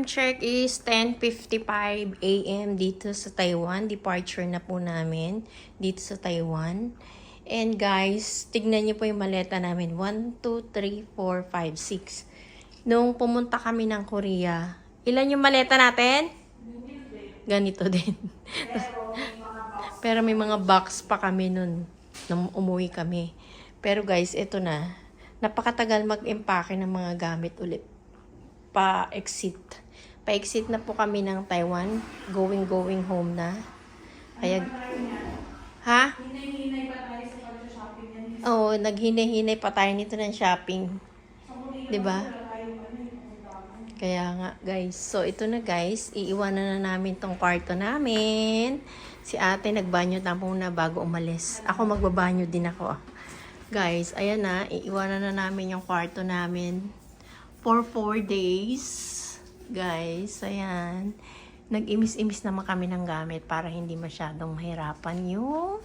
Check is 10:55 AM dito sa Taiwan. Departure na po namin dito sa Taiwan. And guys, tignan niyo po yung maleta namin. 1, 2, 3, 4, 5, 6. Nung pumunta kami ng Korea, ilan yung maleta natin? Ganito din. Pero may mga box pa kami nun nung umuwi kami. Pero guys, ito na. Napakatagal mag-empake ng mga gamit ulit. Pa-exit na po kami ng Taiwan. Going home na. Kaya, ha? Hinay-hinay pa tayo sa pag-shopping yan. Oo, naghinay-hinay pa tayo nito ng shopping. Diba? Kaya nga, guys. So, ito na guys. Iiwanan na namin tong kwarto namin. Si ate nagbanyo na muna bago umalis. Ako magbabanyo din ako. Guys, ayan na. Iiwanan na namin yung kwarto namin. For 4 days. Guys, ayan. Nag-imis-imis naman kami ng gamit para hindi masyadong mahirapan yung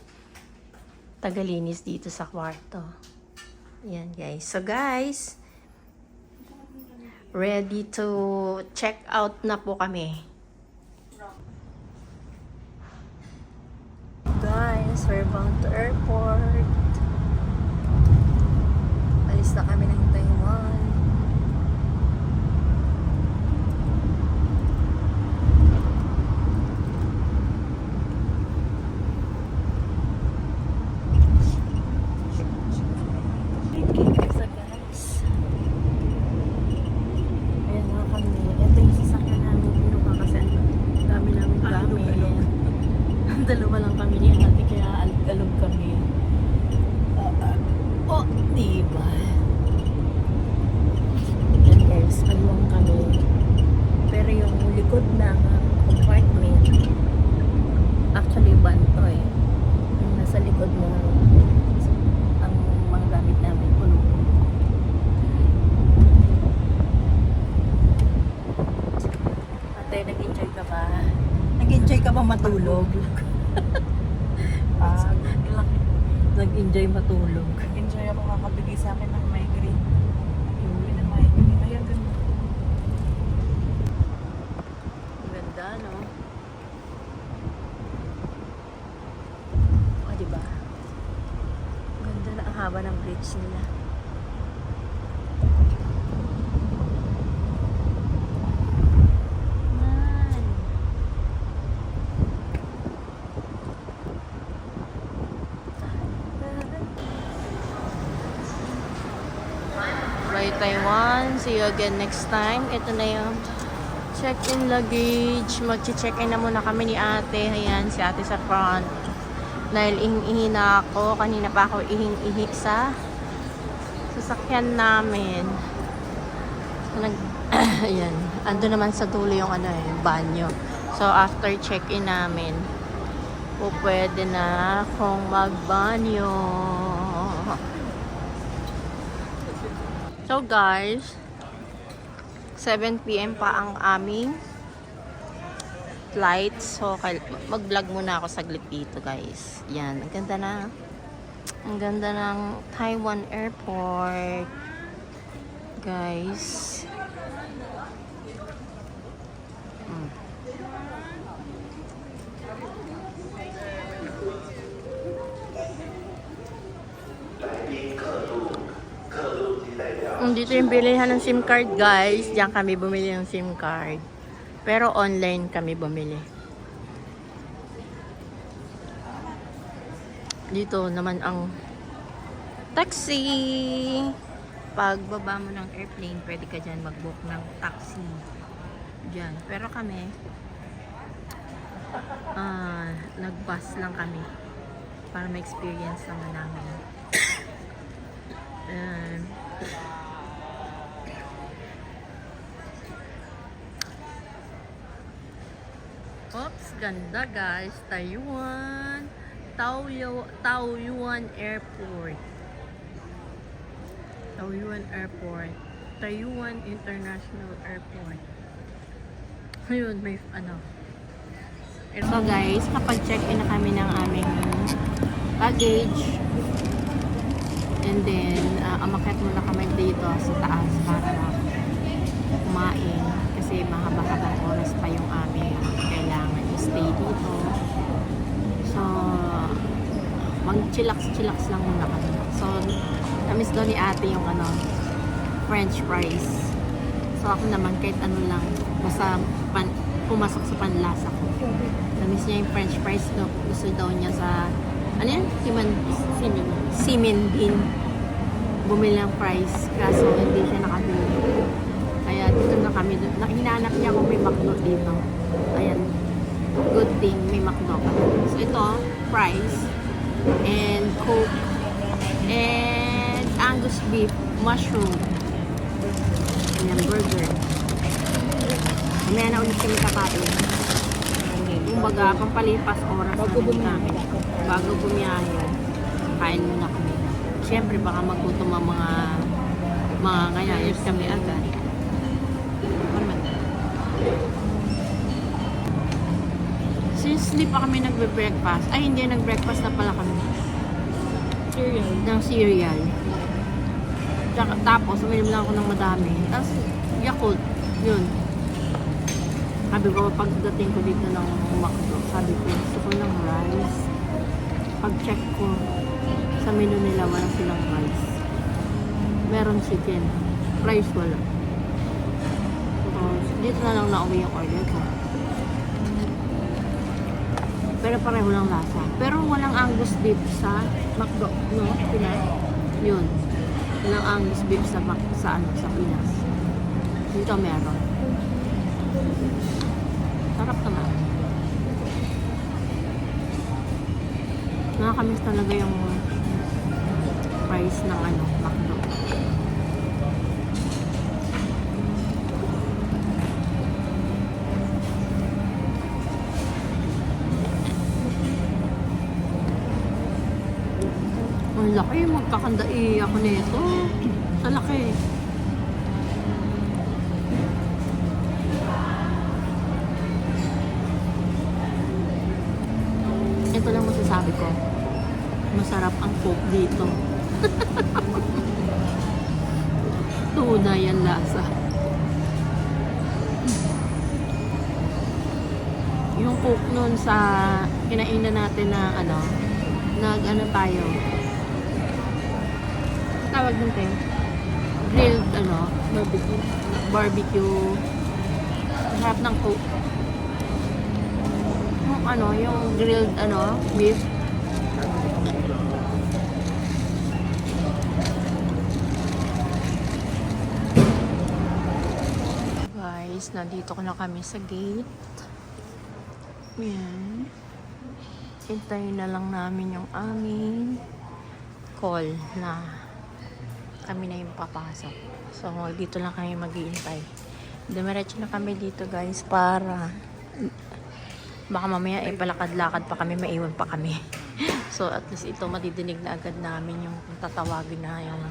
tagalinis dito sa kwarto. Ayan, guys. So, guys, ready to check out na po kami. Guys, we're bound to airport. Alis na kami ng Taiwan. Dalawa lang kami niya natin kaya alog kami. Oh, diba? Yan guys, alawang kami. Pero yung likod ng compartment, actually banto eh. Yung nasa likod na ang mga gamit namin puno. Ate, nag-enjoy ka ba? Nag-enjoy ka ba matulog? Nag-enjoy matulog. Nag-enjoy ako kakabigay sa akin ng migraine. Uwi ng migraine. Ayan, ganda. Ganda, no? O, diba? Ganda na ang haba ng bridge nila. Bye Taiwan. See you again next time. Ito na yung check-in luggage. Mag-check-in na muna kami ni ate. Ayan, si ate sa front. Dahil ihing-ihi na ako. Kanina pa ako ihing-ihi sa sasakyan namin. So, ayan. Ando naman sa dulo yung banyo. So, after check-in namin, pwede na akong magbanyo. So guys, 7 PM pa ang aming flight. So mag-vlog muna ako saglit dito guys. Yan, ang ganda na. Ang ganda ng Taiwan Airport. Guys. Dito yung bilihan ng SIM card guys. Diyan kami bumili ng SIM card. Pero online kami bumili. Dito naman ang taxi. Pag baba mo ng airplane, pwede ka dyan mag-book ng taxi. Dyan. Pero kami, nag-bus lang kami. Para ma-experience naman namin. Oops, ganda guys. Taiwan. Taoyuan Airport. Taoyuan Airport. Taiwan International Airport. Ayun, may So guys, kapag check-in na kami ng aming baggage. And then, umakyat muna kami dito sa taas para kumain kasi mahaba-habang oras pa yung aming kailangan i-stay dito. So, mag-chillax lang muna kami. So, namiss daw ni ate yung french fries. So, ako naman kahit ano lang, basta pumasok sa panlasa ko. Namiss niya yung french fries. Gusto daw niya sa, ano yan? Simin Bean. Bumili ng fries. Kaso hindi siya nakabili. Kaya dito na kami. Hinahanap niya kung may McDo dito. Ayan. Good thing may McDo kami. So ito, fries. And Coke. And Angus beef. Mushroom. Ayan, burger. Mamaya na ulit kami kakain. Kumbaga, pampalipas oras bago bumiyahe. Bago bumiyahe, kain muna kami. Siyempre, baka maggutom ang mga kayayas kami agad. Since hindi pa kami nagbe-breakfast, ay hindi, nag-breakfast na pala kami. Cereal. Tapos, uminom lang ako ng madami. Tapos, Yakult. Yun. Sabi ko, pagdating ko dito ng McDo, sabi ko, gusto ko ng rice. Pag-check ko, sa menu nila, wala silang rice. Meron chicken. Rice wala. So, dito na lang nauwi yung order ko. Pero pareho lang lasa. Pero walang Angus beef sa McDo, no? Pinas. Yun. Walang Angus beef sa Pinas. Dito meron. Sarap naman. Nakakamiss talaga yung price ng McDo. Ang laki, magkakandai ako nito. Sa laki. Ito lang masasabi ko. Masarap ang Coke dito. Tuna yan lasa. Yung Coke nun sa kinainan natin na tayo. Tawag nun tayo. Grilled barbecue. Masarap ng Coke. Yung grilled beef. Guys, nandito ko na kami sa gate. Yan. Hintayin na lang namin yung aming call na kami na yung papasok. So, dito lang kami maghihintay. Dumiretso na kami dito, guys, para baka mamaya palakad-lakad pa kami, maiwan pa kami. So, at least ito madidinig na agad namin yung tatawagin na yung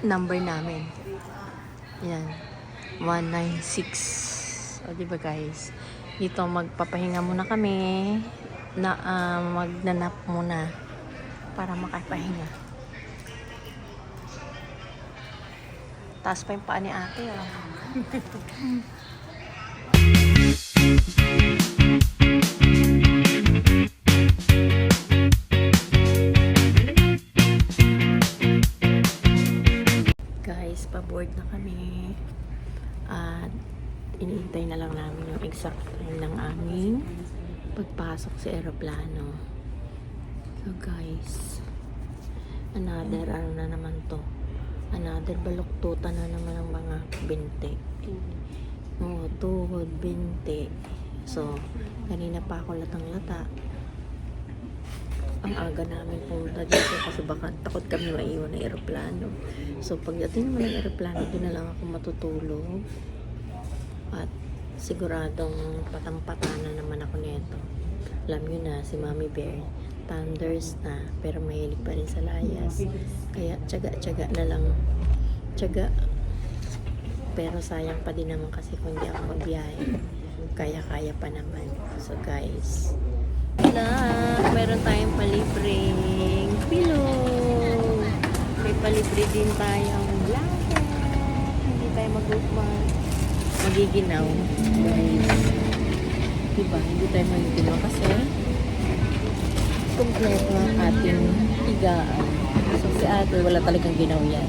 number namin. Yan. 196. O, diba guys? Dito magpapahinga muna kami. Magnanap muna para makapahinga. Taas pa yung paa ni ate. Guys, pa-board na kami. At iniintay na lang namin yung exact time ng aming pagpasok sa eroplano. So guys, another na naman to. Another baluktutan na naman ng mga binte. Tuhod, binte. So, kanina pa ako latang-lata. Ang aga namin pumunta dito kasi baka takot kami maiwan ng eroplano. So, pagdating naman ng eroplano, doon na lang ako matutulog. At siguradong patampatanan naman ako nito. Alam nyo na, si Mommy Bear, thunders na, pero mahilig pa rin sa layas. Kaya tiyaga-tiyaga na lang. Tiyaga. Pero sayang pa din naman kasi kung di ako magbiyahe. Kaya-kaya pa naman. So guys, meron tayong palibreng pillow. May palibre din tayong blanket. tayo magiginaw. Guys. Diba? Hindi tayo magiginaw kasi kompleto ang ating higaan. So si ate, wala talagang ginaw yan.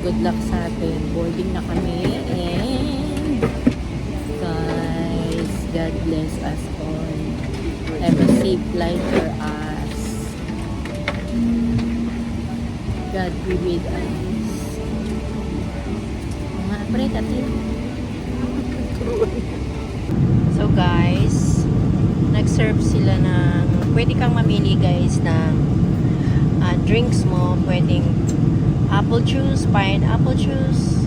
Good luck sa atin. Boarding na kami. And guys, God bless us all. Have a safe flight for us. God be with us. Mga pret atin. So guys, nag-serve sila ng, pwede kang mamili guys ng drinks mo. Pwedeng apple juice, pineapple juice,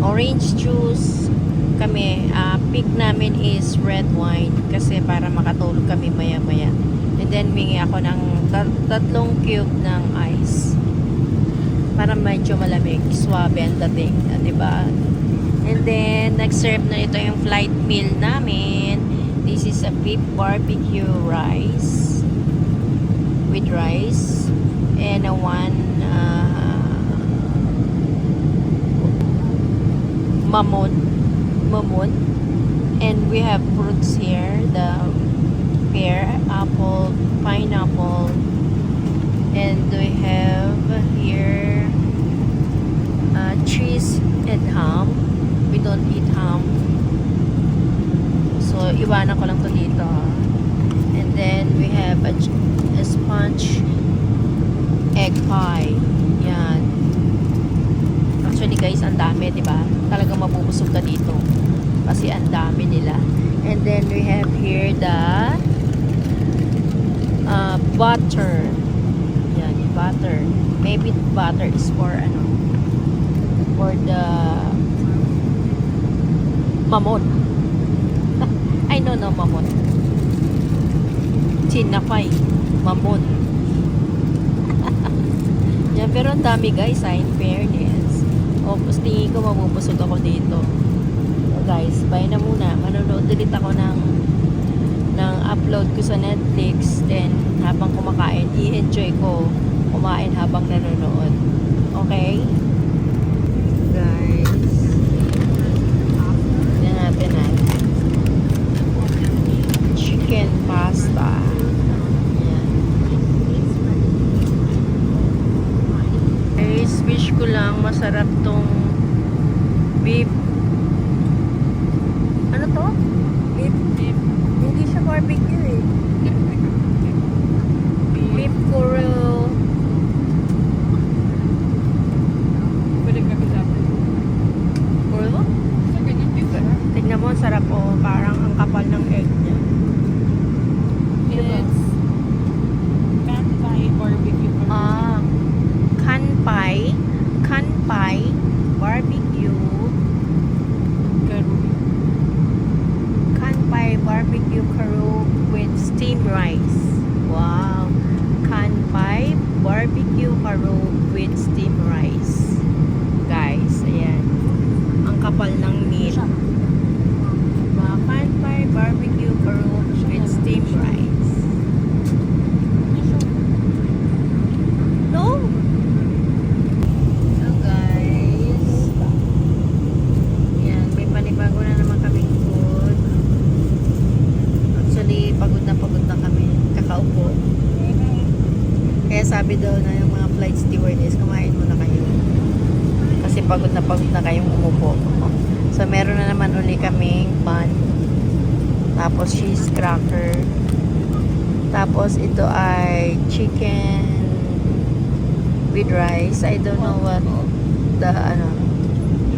orange juice. Kami, pick namin is red wine kasi para makatulog kami maya-maya. And then, mingi ako ng tatlong cube ng ice para medyo malamig. Swabe ang dating, diba? And then, nag-serve na ito yung flight meal namin. This is a beef barbecue rice with rice and a one mamon, and we have fruits here, the pear, apple, pineapple, and we have here cheese and ham. We don't eat ham, so iwanan ko lang to dito. And then we have a sponge egg pie. Yan. Actually guys, ang dami, diba? Talagang mabubusog ka dito kasi ang dami nila. And then we have here the butter. Yan, butter. Maybe butter is for ano, for the mamon. I don't know mamon. Tinapay. Mamon. Yan, pero ang dami guys, in fairness. O, tingin ko mabubusog ako dito. So guys, bye na muna. Manonood ulit ako ng upload ko sa Netflix. Then, habang kumakain, i-enjoy ko kumain habang nanonood. Okay? Guys. Yan natin chicken pasta. Yan. Guys, wish ko lang masarap tong beef. Ano to? Beef. Hindi siya barbecue eh. Beef curl. Pwede ka kasapin. Curl? Tignan mo, sarap oh. Parang ang kapal ng egg niya. It's Kanpai barbecue. Kanpai barbecue. Kanpai barbecue karo with steamed rice. Wow. Kanpai barbecue karo with steamed rice. Guys, ayan. Ang kapal ng meat. Kanpai barbecue karo with steamed rice. No? So guys, yan, may panibago na naman kaming food. Actually, pagod na kami. Kakaupo. Kaya sabi daw na yung mga flight stewardess, kumain muna kayo. Kasi pagod na kayong umupo. So, meron na naman uli kaming bun. Tapos, cheese cracker. Tapos, ito ay chicken with rice. I don't know what the,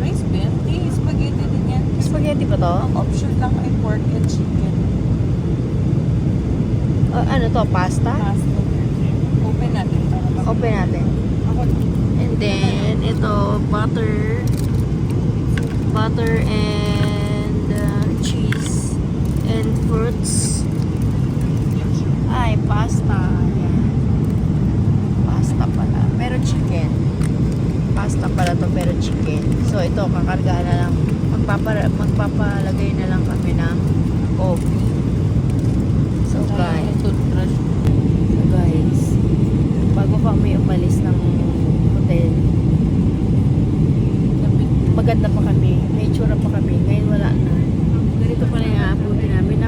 Rice benti, spaghetti din yan. spaghetti pa to? Ang option lang ay pork and chicken. Ano to? Pasta? Pasta. Open natin para Open natin. Ako And then, ito, butter and cheese and fruits. Ay, pasta. Ayan. Pasta pala. Pero chicken. Pasta pala to, pero chicken. So, ito, kakargaan na lang. Magpapalagay na lang kami ng coffee. So, guys, bago kami umalis ng hotel, maganda pa kami. May itsura pa kami. Ngayon wala na. Ganito pala yung aabuti namin.